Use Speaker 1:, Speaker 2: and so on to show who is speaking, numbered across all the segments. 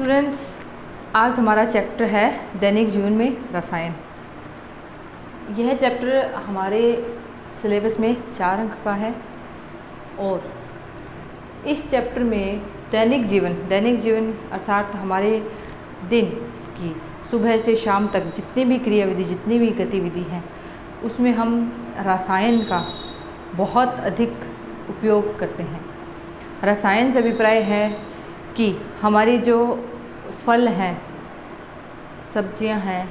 Speaker 1: Students, आज हमारा chapter है दैनिक जीवन में रसायन। यह चैप्टर हमारे सिलेबस में 4 अंक का है और इस चैप्टर में दैनिक जीवन अर्थात हमारे दिन की सुबह से शाम तक जितनी भी क्रियाविधि, जितनी भी गतिविधि हैं, उसमें हम रसायन का बहुत अधिक उपयोग करते हैं। रसायन से अभिप्राय है कि हमारी जो फल हैं, सब्जियां हैं,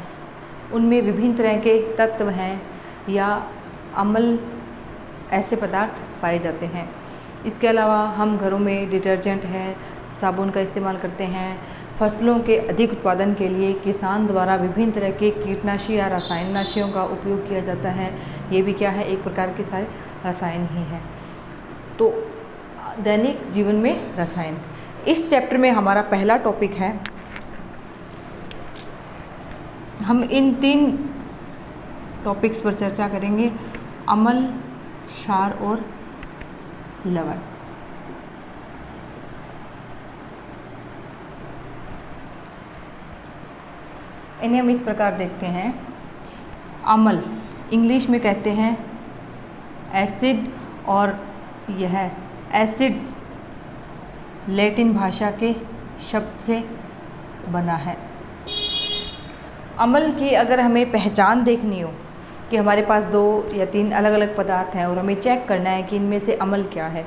Speaker 1: उनमें विभिन्न तरह के तत्व हैं या अम्ल ऐसे पदार्थ पाए जाते हैं। इसके अलावा हम घरों में डिटर्जेंट है, साबुन का इस्तेमाल करते हैं। फसलों के अधिक उत्पादन के लिए किसान द्वारा विभिन्न तरह के कीटनाशी या रसायननाशियों का उपयोग किया जाता है। ये भी क्या है, एक प्रकार के सारे रसायन ही हैं। तो दैनिक जीवन में रसायन, इस चैप्टर में हमारा पहला टॉपिक है। हम इन 3 टॉपिक्स पर चर्चा करेंगे: अम्ल, क्षार और लवण। इन्हें हम इस प्रकार देखते हैं। अम्ल इंग्लिश में कहते हैं एसिड, और यह एसिड्स लैटिन भाषा के शब्द से बना है। अम्ल की अगर हमें पहचान देखनी हो कि हमारे पास 2 या 3 अलग अलग पदार्थ हैं और हमें चेक करना है कि इनमें से अम्ल क्या है,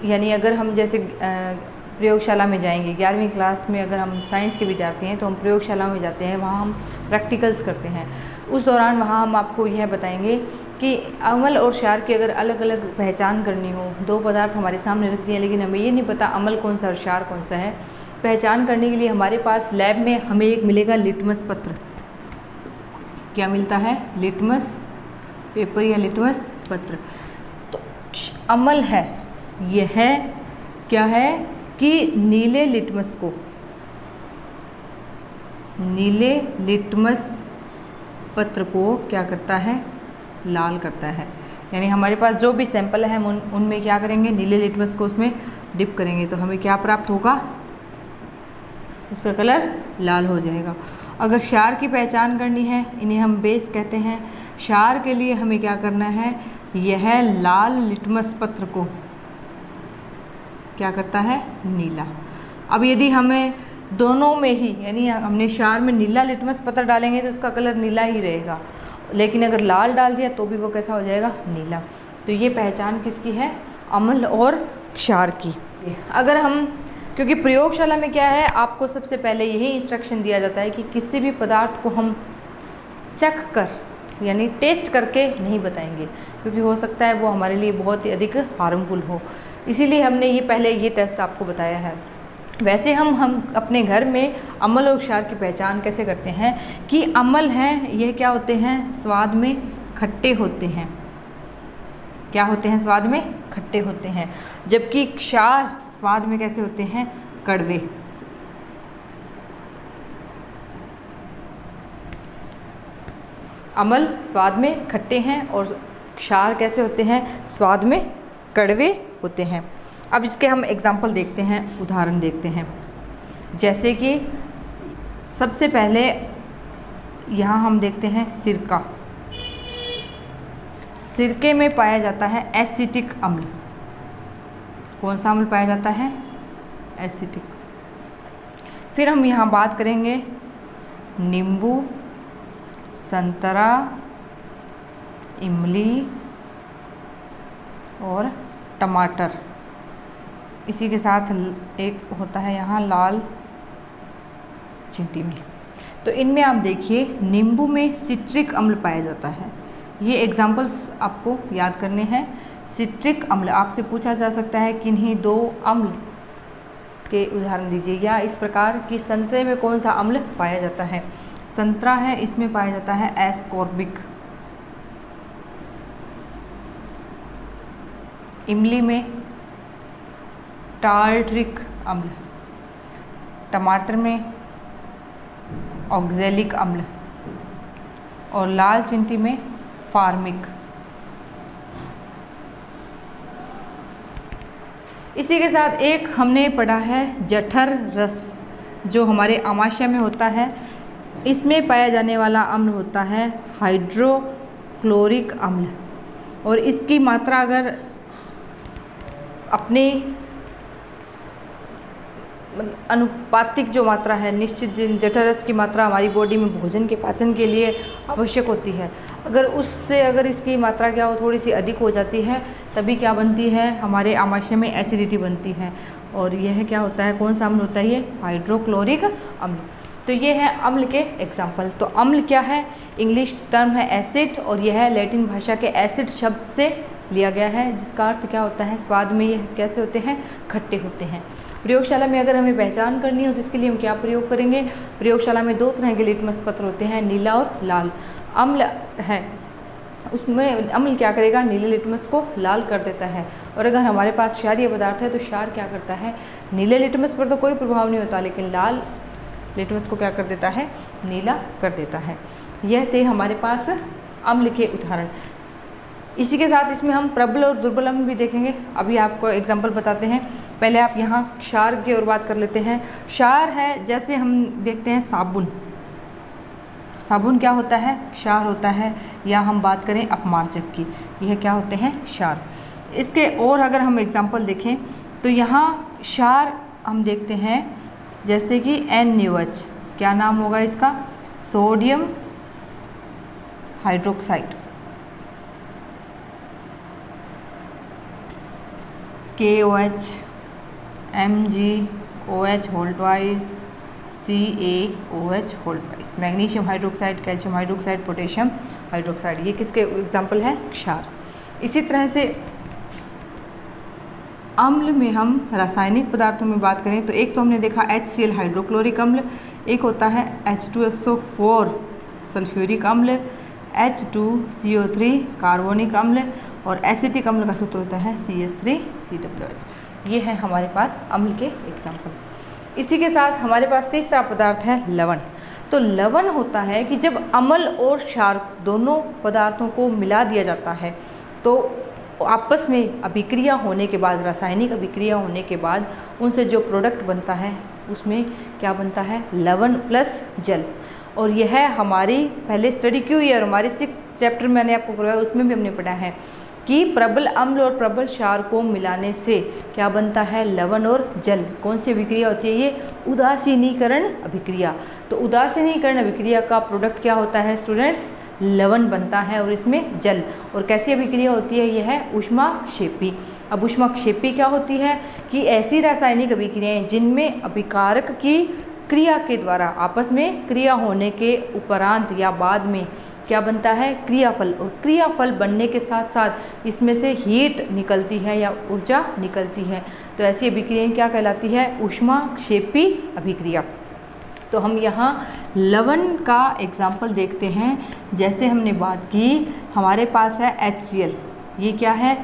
Speaker 1: यानी अगर हम जैसे प्रयोगशाला में जाएंगे, 11वीं क्लास में अगर हम साइंस के विद्यार्थी हैं तो हम प्रयोगशाला में जाते हैं, वहाँ हम प्रैक्टिकल्स करते हैं। उस दौरान वहाँ हम आपको यह बताएंगे कि अम्ल और क्षार की अगर अलग अलग पहचान करनी हो, 2 पदार्थ हमारे सामने रख दिए लेकिन हमें ये नहीं पता अम्ल कौन सा और क्षार कौन सा है, पहचान करने के लिए हमारे पास लैब में हमें एक मिलेगा लिटमस पत्र। क्या मिलता है? लिटमस पेपर या लिटमस पत्र। तो अम्ल है, यह क्या है कि नीले लिटमस पत्र को क्या करता है? लाल करता है। यानी हमारे पास जो भी सैंपल है हम उनमें क्या करेंगे? नीले लिटमस को उसमें डिप करेंगे तो हमें क्या प्राप्त होगा? उसका कलर लाल हो जाएगा। अगर क्षार की पहचान करनी है, इन्हें हम बेस कहते हैं। क्षार के लिए हमें क्या करना है? यह लाल लिटमस पत्र को क्या करता है? नीला। अब यदि हमें दोनों में ही, यानी हमने क्षार में नीला लिटमस पत्र डालेंगे तो उसका कलर नीला ही रहेगा, लेकिन अगर लाल डाल दिया तो भी वो कैसा हो जाएगा? नीला। तो ये पहचान किसकी है? अम्ल और क्षार की। अगर हम, क्योंकि प्रयोगशाला में क्या है, आपको सबसे पहले यही इंस्ट्रक्शन दिया जाता है कि किसी भी पदार्थ को हम चख कर यानी टेस्ट करके नहीं बताएंगे, क्योंकि हो सकता है वो हमारे लिए बहुत ही अधिक हार्मफुल हो। इसीलिए हमने ये पहले ये टेस्ट आपको बताया है। वैसे हम अपने घर में अम्ल और क्षार की पहचान कैसे करते हैं कि अम्ल हैं, यह क्या होते हैं? स्वाद में खट्टे होते हैं। क्या होते हैं? स्वाद में खट्टे होते हैं। जबकि क्षार स्वाद में कैसे होते हैं? कड़वे। अम्ल स्वाद में खट्टे हैं और क्षार कैसे होते हैं? स्वाद में कड़वे होते हैं। अब इसके हम एग्जाम्पल देखते हैं, उदाहरण देखते हैं। जैसे कि सबसे पहले यहाँ हम देखते हैं सिरका। सिरके में पाया जाता है एसिटिक अम्ल। कौन सा अम्ल पाया जाता है? एसिटिक। फिर हम यहाँ बात करेंगे नींबू, संतरा, इमली और टमाटर। इसी के साथ एक होता है यहाँ लाल चींटी में। तो इनमें आप देखिए, नींबू में सिट्रिक अम्ल पाया जाता है। ये एग्जाम्पल्स आपको याद करने हैं। सिट्रिक अम्ल, आपसे पूछा जा सकता है किन्हीं 2 अम्ल के उदाहरण दीजिए, या इस प्रकार कि संतरे में कौन सा अम्ल पाया जाता है? संतरा है, इसमें पाया जाता है एस्कॉर्बिक। इमली में टार्ट्रिक अम्ल, टमाटर में ऑक्जेलिक अम्ल और लाल चींटी में फार्मिक। इसी के साथ एक हमने पढ़ा है जठर रस। जो हमारे आमाशय में होता है, इसमें पाया जाने वाला अम्ल होता है हाइड्रोक्लोरिक अम्ल। और इसकी मात्रा अगर अपने अनुपातिक जो मात्रा है, निश्चित जठरस की मात्रा हमारी बॉडी में भोजन के पाचन के लिए आवश्यक होती है, अगर इसकी मात्रा क्या हो थोड़ी सी अधिक हो जाती है, तभी क्या बनती है, हमारे आमाशय में एसिडिटी बनती है। और यह क्या होता है, कौन सा अम्ल होता है, ये हाइड्रोक्लोरिक अम्ल। तो ये है अम्ल के एग्जाम्पल। तो अम्ल क्या है, इंग्लिश टर्म है एसिड, और यह है लैटिन भाषा के एसिड शब्द से लिया गया है, जिसका अर्थ क्या होता है, स्वाद में ये कैसे होते हैं, खट्टे होते हैं। प्रयोगशाला में अगर हमें पहचान करनी हो तो इसके लिए हम क्या प्रयोग करेंगे, प्रयोगशाला में 2 तरह के लिटमस पत्र होते हैं, नीला और लाल। अम्ल है, उसमें अम्ल क्या करेगा, नीले लिटमस को लाल कर देता है। और अगर हमारे पास क्षारीय पदार्थ है तो क्षार क्या करता है, नीले लिटमस पर तो कोई प्रभाव नहीं होता, लेकिन लाल लिटमस को क्या कर देता है, नीला कर देता है। यह थे हमारे पास अम्ल के उदाहरण। इसी के साथ इसमें हम प्रबल और दुर्बल अम्ल भी देखेंगे। अभी आपको एग्जाम्पल बताते हैं। पहले आप यहाँ क्षार की ओर बात कर लेते हैं। क्षार है, जैसे हम देखते हैं साबुन, साबुन क्या होता है, क्षार होता है। या हम बात करें अपमार्जक की, यह क्या होते हैं, क्षार। इसके और अगर हम एग्जाम्पल देखें तो यहाँ क्षार हम देखते हैं जैसे कि NaOH, क्या नाम होगा इसका, sodium hydroxide, KOH, MgOH whole twice, CaOH whole twice, magnesium hydroxide, calcium hydroxide, potassium hydroxide, ये किसके एग्जाम्पल हैं, क्षार। इसी तरह से अम्ल में हम रासायनिक पदार्थों में बात करें तो एक तो हमने देखा HCl हाइड्रोक्लोरिक अम्ल, एक होता है H2SO4 सल्फ्यूरिक अम्ल, H2CO3 कार्बोनिक अम्ल, और एसिटिक अम्ल का सूत्र होता है CH3COOH। ये है हमारे पास अम्ल के एग्जाम्पल। इसी के साथ हमारे पास तीसरा पदार्थ है लवण। तो लवण होता है कि जब अम्ल और क्षार दोनों पदार्थों को मिला दिया जाता है तो आपस में अभिक्रिया होने के बाद, रासायनिक अभिक्रिया होने के बाद उनसे जो प्रोडक्ट बनता है उसमें क्या बनता है, लवण प्लस जल। और यह हमारी पहले स्टडी क्यों हुई है, और हमारे 6th चैप्टर मैंने आपको करवाया उसमें भी हमने पढ़ा है कि प्रबल अम्ल और प्रबल क्षार को मिलाने से क्या बनता है, लवण और जल। कौन सी अभिक्रिया होती है, ये उदासीनीकरण अभिक्रिया। तो उदासीनीकरण अभिक्रिया का प्रोडक्ट क्या होता है स्टूडेंट्स, लवण बनता है और इसमें जल। और कैसी अभिक्रिया होती है, यह है ऊष्माक्षेपी। अब ऊष्माक्षेपी क्या होती है कि ऐसी रासायनिक अभिक्रियाएं जिनमें अभिकारक की क्रिया के द्वारा आपस में क्रिया होने के उपरांत या बाद में क्या बनता है, क्रियाफल। और क्रियाफल बनने के साथ साथ इसमें से हीट निकलती है या ऊर्जा निकलती है। तो ऐसी अभिक्रियाएं क्या कहलाती है, ऊष्माक्षेपी अभिक्रिया। तो हम यहाँ लवण का एग्जाम्पल देखते हैं। जैसे हमने बात की, हमारे पास है HCl, ये क्या है,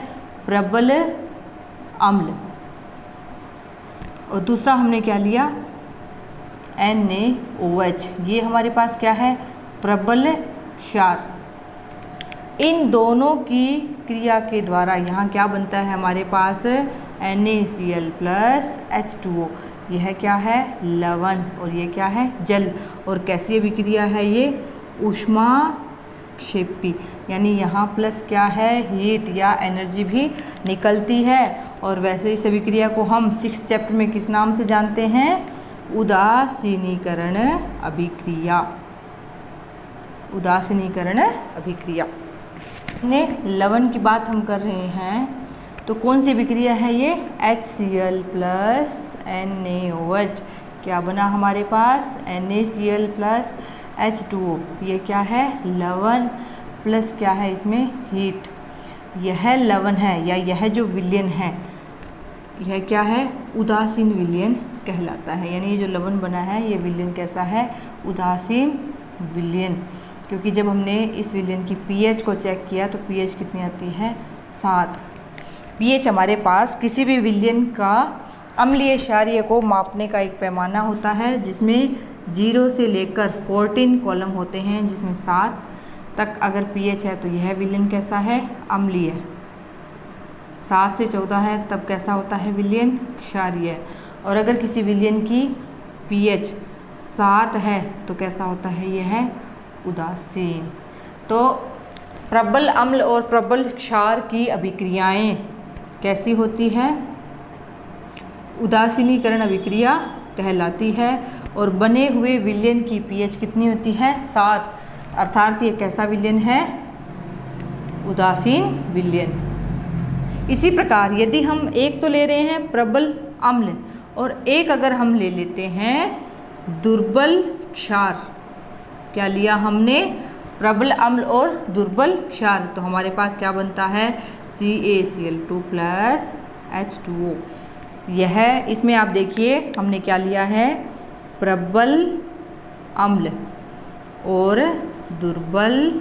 Speaker 1: प्रबल अम्ल। और दूसरा हमने क्या लिया, NaOH, ये हमारे पास क्या है, प्रबल क्षार। इन दोनों की क्रिया के द्वारा यहाँ क्या बनता है हमारे पास, NaCl प्लस H2O, यह क्या है, लवण, और ये क्या है, जल। और कैसी अभिक्रिया है ये, ऊष्माक्षेपी, यानी यहाँ प्लस क्या है, हीट या एनर्जी भी निकलती है। और वैसे इस अभिक्रिया को हम 6th चैप्टर में किस नाम से जानते हैं, उदासीनीकरण अभिक्रिया। उदासीनीकरण अभिक्रिया ने लवण की बात हम कर रहे हैं, तो कौन सी अभिक्रिया है ये, HCl प्लस NaOH, क्या बना हमारे पास, NaCl प्लस H2O, ये क्या है, लवण प्लस क्या है इसमें, हीट। यह लवण है या यह जो विलयन है, यह क्या है, उदासीन विलयन कहलाता है। यानी ये जो लवण बना है ये विलयन कैसा है, उदासीन विलयन। क्योंकि जब हमने इस विलयन की pH को चेक किया तो pH कितनी आती है, 7। pH हमारे पास किसी भी विलयन का अम्लीय क्षारीय को मापने का एक पैमाना होता है, जिसमें 0 से लेकर 14 कॉलम होते हैं, जिसमें 7 तक अगर pH है तो यह विलयन कैसा है, अम्लीय। 7 से 14 है तब कैसा होता है विलयन, क्षारीय। और अगर किसी विलयन की pH 7 है तो कैसा होता है, यह है उदासीन। तो प्रबल अम्ल और प्रबल क्षार की अभिक्रियाएं कैसी होती है, उदासीनीकरण अभिक्रिया कहलाती है। और बने हुए विलयन की pH कितनी होती है, 7, अर्थात ये कैसा विलयन है, उदासीन विलयन। इसी प्रकार यदि हम एक तो ले रहे हैं प्रबल अम्ल और एक अगर हम ले लेते हैं दुर्बल क्षार, क्या लिया हमने, प्रबल अम्ल और दुर्बल क्षार, तो हमारे पास क्या बनता है, CaCl2 प्लस H2O। यह इसमें आप देखिए हमने क्या लिया है, प्रबल अम्ल और दुर्बल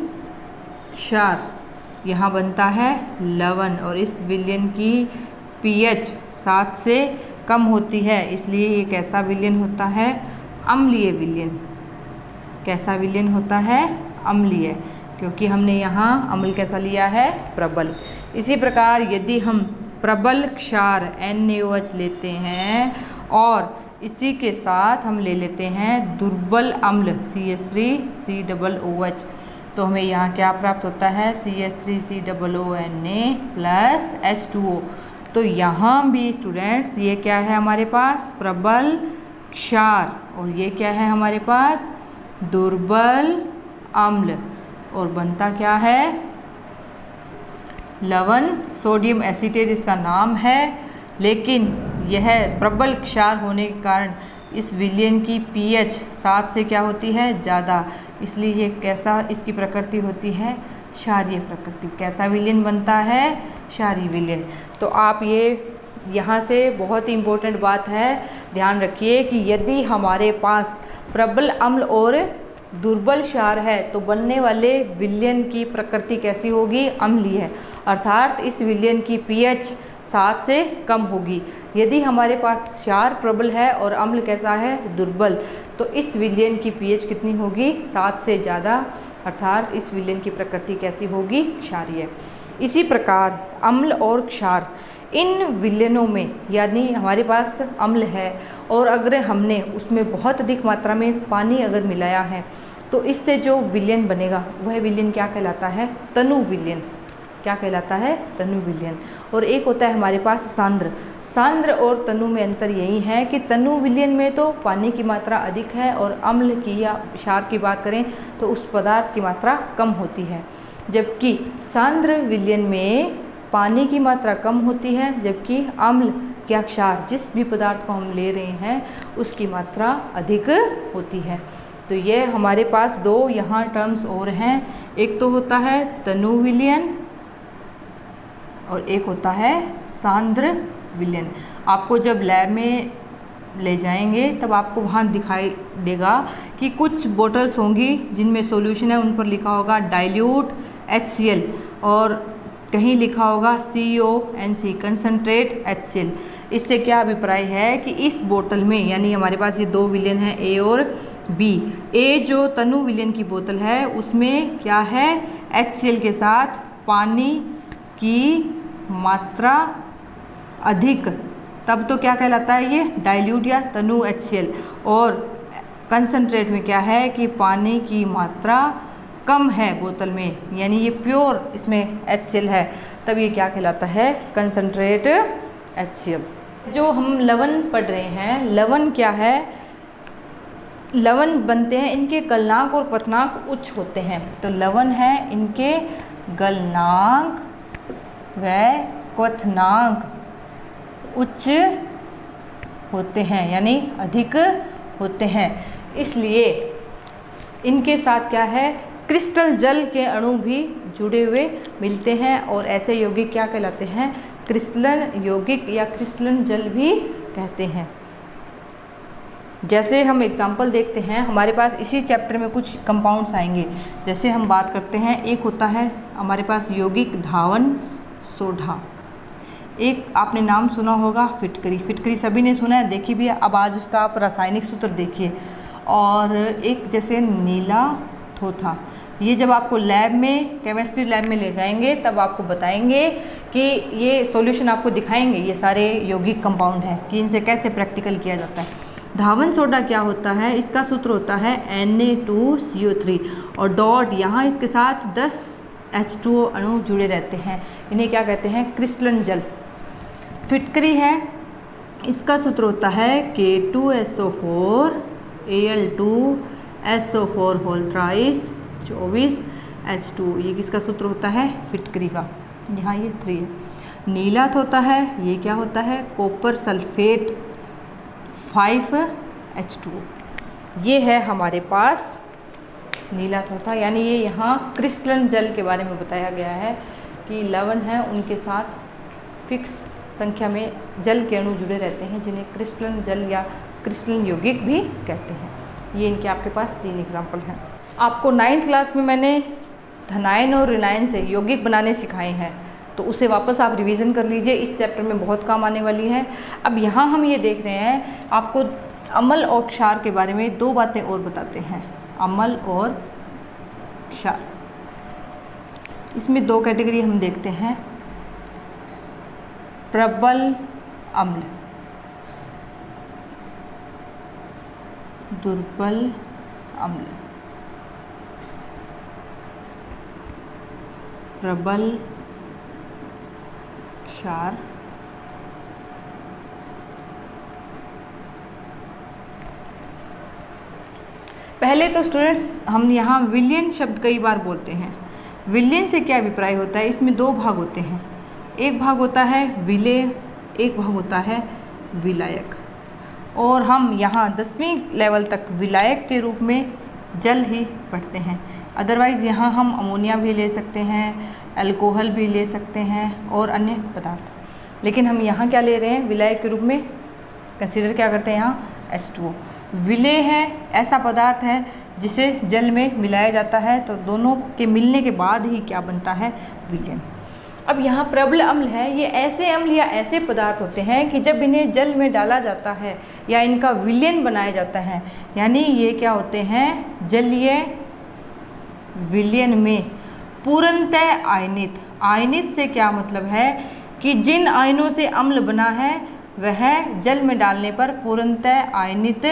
Speaker 1: क्षार, यहाँ बनता है लवण और इस विलयन की pH 7 से कम होती है, इसलिए ये कैसा विलयन होता है, अम्लीय विलयन। कैसा विलयन होता है, अम्लीय, क्योंकि हमने यहाँ अम्ल कैसा लिया है, प्रबल। इसी प्रकार यदि हम प्रबल क्षार NaOH लेते हैं और इसी के साथ हम ले लेते हैं दुर्बल अम्ल CH3COOH, तो हमें यहाँ क्या प्राप्त होता है, CH3COONA प्लस H2O। तो यहाँ भी स्टूडेंट्स ये क्या है हमारे पास, प्रबल क्षार, और ये क्या है हमारे पास, दुर्बल अम्ल, और बनता क्या है, लवण, सोडियम एसीटेट इसका नाम है। लेकिन यह प्रबल क्षार होने के कारण इस विलयन की pH 7 से क्या होती है, ज़्यादा, इसलिए ये कैसा इसकी प्रकृति होती है, क्षारीय प्रकृति। कैसा विलयन बनता है, क्षारीय विलयन। तो आप ये यहाँ से बहुत ही इम्पोर्टेंट बात है, ध्यान रखिए कि यदि हमारे पास प्रबल अम्ल और दुर्बल क्षार है तो बनने वाले विलयन की प्रकृति कैसी होगी, अम्लीय है, अर्थात इस विलयन की pH 7 से कम होगी। यदि हमारे पास क्षार प्रबल है और अम्ल कैसा है, दुर्बल, तो इस विलयन की pH कितनी होगी, 7 से ज़्यादा, अर्थात इस विलयन की प्रकृति कैसी होगी, क्षारीय। इसी प्रकार अम्ल और क्षार, इन विलयनों में यानी हमारे पास अम्ल है और अगर हमने उसमें बहुत अधिक मात्रा में पानी अगर मिलाया है तो इससे जो विलयन बनेगा वह विलयन क्या कहलाता है, तनु विलयन। क्या कहलाता है, तनु विलयन। और एक होता है हमारे पास सांद्र। सांद्र और तनु में अंतर यही है कि तनु विलयन में तो पानी की मात्रा अधिक है और अम्ल की या क्षार की बात करें तो उस पदार्थ की मात्रा कम होती है, जबकि सांद्र विलयन में पानी की मात्रा कम होती है, जबकि अम्ल या क्षार जिस भी पदार्थ को हम ले रहे हैं उसकी मात्रा अधिक होती है। तो ये हमारे पास दो यहाँ टर्म्स और हैं, एक तो होता है तनु विलयन और एक होता है सांद्र विलयन। आपको जब लैब में ले जाएंगे तब आपको वहाँ दिखाई देगा कि कुछ बोतल्स होंगी जिनमें सॉल्यूशन है, उन पर लिखा होगा डाइल्यूट HCl और कहीं लिखा होगा CONC कंसनट्रेट HCl। इससे क्या अभिप्राय है कि इस बोतल में यानी हमारे पास ये दो विलयन हैं A और B। A जो तनु विलयन की बोतल है उसमें क्या है, HCl के साथ पानी की मात्रा अधिक, तब तो क्या कहलाता है ये डाइल्यूट या तनु HCl। और कंसनट्रेट में क्या है कि पानी की मात्रा कम है बोतल में, यानी ये प्योर इसमें HCl है, तब ये क्या कहलाता है, कंसनट्रेट HCl। जो हम लवण पढ़ रहे हैं, लवण क्या है, लवण बनते हैं, इनके गलनांक और क्वथनांक उच्च होते हैं। तो लवण है, इनके गलनांक व क्वथनांक उच्च होते हैं यानी अधिक होते हैं, इसलिए इनके साथ क्या है, क्रिस्टल जल के अणु भी जुड़े हुए मिलते हैं और ऐसे यौगिक क्या कहलाते हैं, क्रिस्टलन यौगिक या क्रिस्टलन जल भी कहते हैं। जैसे हम एग्जाम्पल देखते हैं, हमारे पास इसी चैप्टर में कुछ कंपाउंड्स आएंगे। जैसे हम बात करते हैं, एक होता है हमारे पास यौगिक धावन सोडा, एक आपने नाम सुना होगा फिटकरी, फिटकरी सभी ने सुना है, देखी भी है। अब आज उसका आप रासायनिक सूत्र देखिए। और एक जैसे नीला थोथा, ये जब आपको लैब में केमिस्ट्री लैब में ले जाएंगे तब आपको बताएंगे कि ये सॉल्यूशन आपको दिखाएंगे, ये सारे यौगिक कंपाउंड हैं कि इनसे कैसे प्रैक्टिकल किया जाता है। धावन सोडा क्या होता है, इसका सूत्र होता है Na2CO3 और डॉट यहाँ इसके साथ 10 H2O अणु जुड़े रहते हैं, इन्हें क्या कहते हैं, क्रिस्टलन जल। फिटकरी है, इसका सूत्र होता है K2SO4 Al2SO4 whole thrice 24 H2O, ये किसका सूत्र होता है, फिटकरी का। यहाँ ये 3 है। नीलाथ होता है, ये क्या होता है, कॉपर सल्फेट 5 H2O, ये है हमारे पास नीलाथ होता है। यानी ये यहाँ क्रिस्टलन जल के बारे में बताया गया है कि लवण है उनके साथ फिक्स संख्या में जल के अणु जुड़े रहते हैं, जिन्हें क्रिस्टलन जल या क्रिस्टलन यौगिक भी कहते हैं। ये इनके आपके पास 3 एग्जाम्पल हैं। आपको 9th क्लास में मैंने धनायन और ऋणायन से यौगिक बनाने सिखाए हैं, तो उसे वापस आप रिवीजन कर लीजिए, इस चैप्टर में बहुत काम आने वाली है। अब यहाँ हम ये देख रहे हैं, आपको अम्ल और क्षार के बारे में 2 बातें और बताते हैं। अम्ल और क्षार, इसमें 2 कैटेगरी हम देखते हैं, प्रबल अम्ल, दुर्बल अम्ल। प्रबल, क्षार, पहले तो स्टूडेंट्स हम यहाँ विलयन शब्द कई बार बोलते हैं। विलयन से क्या अभिप्राय होता है, इसमें 2 भाग होते हैं, एक भाग होता है विलेय, एक भाग होता है विलायक। और हम यहाँ 10वीं लेवल तक विलायक के रूप में जल ही पढ़ते हैं। अदरवाइज़ यहाँ हम अमोनिया भी ले सकते हैं, अल्कोहल भी ले सकते हैं और अन्य पदार्थ, लेकिन हम यहाँ क्या ले रहे हैं, विलायक के रूप में कंसीडर क्या करते हैं, यहाँ H2O। विलेय है, ऐसा पदार्थ है जिसे जल में मिलाया जाता है, तो दोनों के मिलने के बाद ही क्या बनता है, विलयन। अब यहाँ प्रबल अम्ल है, ये ऐसे अम्ल या ऐसे पदार्थ होते हैं कि जब इन्हें जल में डाला जाता है या इनका विलयन बनाया जाता है, यानी ये क्या होते हैं, जलीय विलयन में पूर्णतः आयनित। आयनित से क्या मतलब है कि जिन आयनों से अम्ल बना है वह जल में डालने पर पूर्णतः आयनित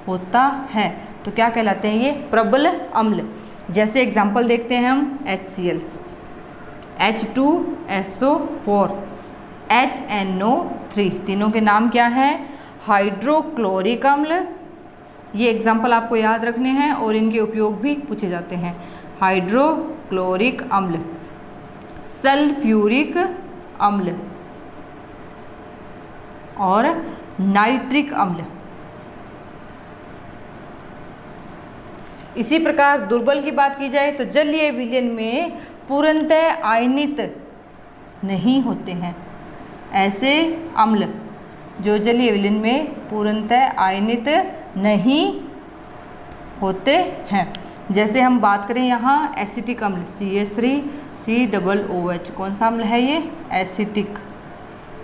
Speaker 1: होता है, तो क्या कहलाते हैं ये, प्रबल अम्ल। जैसे एग्जांपल देखते हैं हम, HCl, H2SO4, HNO3, तीनों के नाम क्या है, हाइड्रोक्लोरिक अम्ल। ये एग्जांपल आपको याद रखने हैं और इनके उपयोग भी पूछे जाते हैं। हाइड्रोक्लोरिक अम्ल, सल्फ्यूरिक अम्ल और नाइट्रिक अम्ल। इसी प्रकार दुर्बल की बात की जाए तो जलीय विलयन में पूर्णतः आयनित नहीं होते हैं। ऐसे अम्ल जो जलीय विलयन में पूर्णतः आयनित नहीं होते हैं, जैसे हम बात करें यहाँ एसिटिक अम्ल CH3COOH, कौन सा अम्ल है ये, एसिटिक,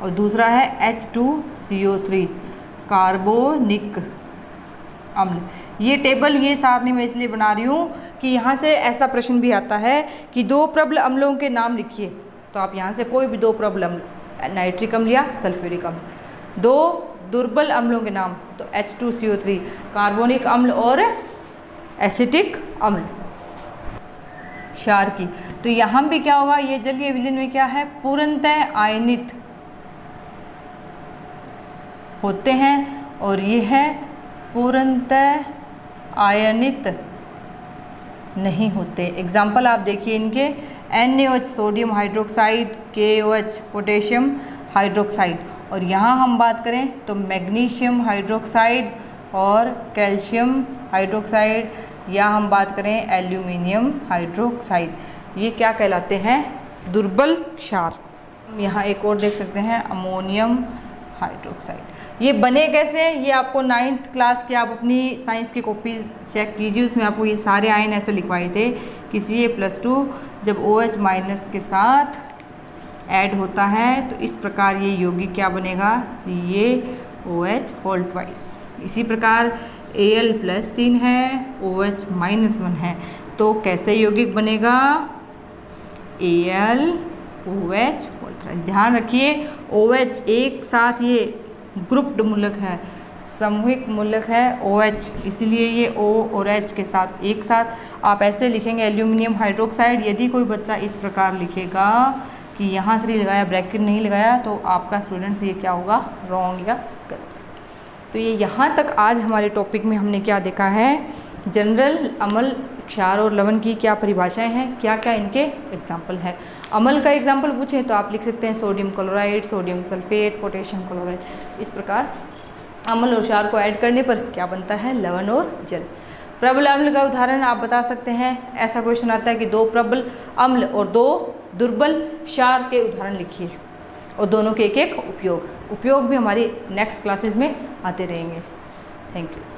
Speaker 1: और दूसरा है H2CO3 कार्बोनिक अम्ल। ये टेबल ये सारणी मैं इसलिए बना रही हूँ कि यहाँ से ऐसा प्रश्न भी आता है कि 2 प्रबल अम्लों के नाम लिखिए, तो आप यहाँ से कोई भी 2 प्रबल अम्ल, नाइट्रिक अम्ल या सल्फ्यूरिक अम्ल। 2 दुर्बल अम्लों के नाम, तो H2CO3 कार्बोनिक अम्ल और एसिटिक अम्ल। क्षार की, तो यहाँ भी क्या होगा, ये जलीय विलयन में क्या है, पूर्णतः आयनित होते हैं और ये है पूर्णतः आयनित नहीं होते। एग्जाम्पल आप देखिए इनके, NaOH sodium hydroxide, KOH potassium hydroxide, और यहाँ हम बात करें तो मैग्नीशियम हाइड्रोक्साइड और कैल्शियम हाइड्रोक्साइड, या हम बात करें एल्यूमिनियम हाइड्रोक्साइड, ये क्या कहलाते हैं, दुर्बल क्षार। यहाँ एक और देख सकते हैं, अमोनियम हाइड्रोक्साइड। ये बने कैसे, ये आपको 9th क्लास के, आप अपनी साइंस की कॉपी चेक कीजिए, उसमें आपको ये सारे आयन ऐसे लिखवाए थे कि Ca+2 जब OH- के साथ ऐड होता है तो इस प्रकार ये यौगिक क्या बनेगा, CaOH होल ट्वाइस। इसी प्रकार Al+3 है, OH-1 है, तो कैसे यौगिक बनेगा, AlOH होल थ्राइस। ध्यान रखिए OH एक साथ ये ग्रुप्ड मूलक है, सामूहिक मूलक है OH, इसीलिए ये O और H के साथ एक साथ आप ऐसे लिखेंगे एल्यूमिनियम हाइड्रोक्साइड। यदि कोई बच्चा इस प्रकार लिखेगा कि यहाँ 3 लगाया, ब्रैकेट नहीं लगाया, तो आपका स्टूडेंट्स ये क्या होगा, रॉन्ग या गलत। तो ये यहाँ तक आज हमारे टॉपिक में हमने क्या देखा है, जनरल अम्ल, क्षार और लवण की क्या परिभाषाएं हैं, क्या क्या इनके एग्जाम्पल है। अम्ल का एग्जाम्पल पूछें तो आप लिख सकते हैं sodium chloride, sodium sulphate, potassium chloride. इस प्रकार अम्ल और क्षार को ऐड करने पर क्या बनता है, लवण और जल। प्रबल अम्ल का उदाहरण आप बता सकते हैं। ऐसा क्वेश्चन आता है कि 2 प्रबल अम्ल और 2 दुर्बल क्षार के उदाहरण लिखिए, और दोनों के एक एक उपयोग भी हमारी नेक्स्ट क्लासेस में आते रहेंगे। Thank you.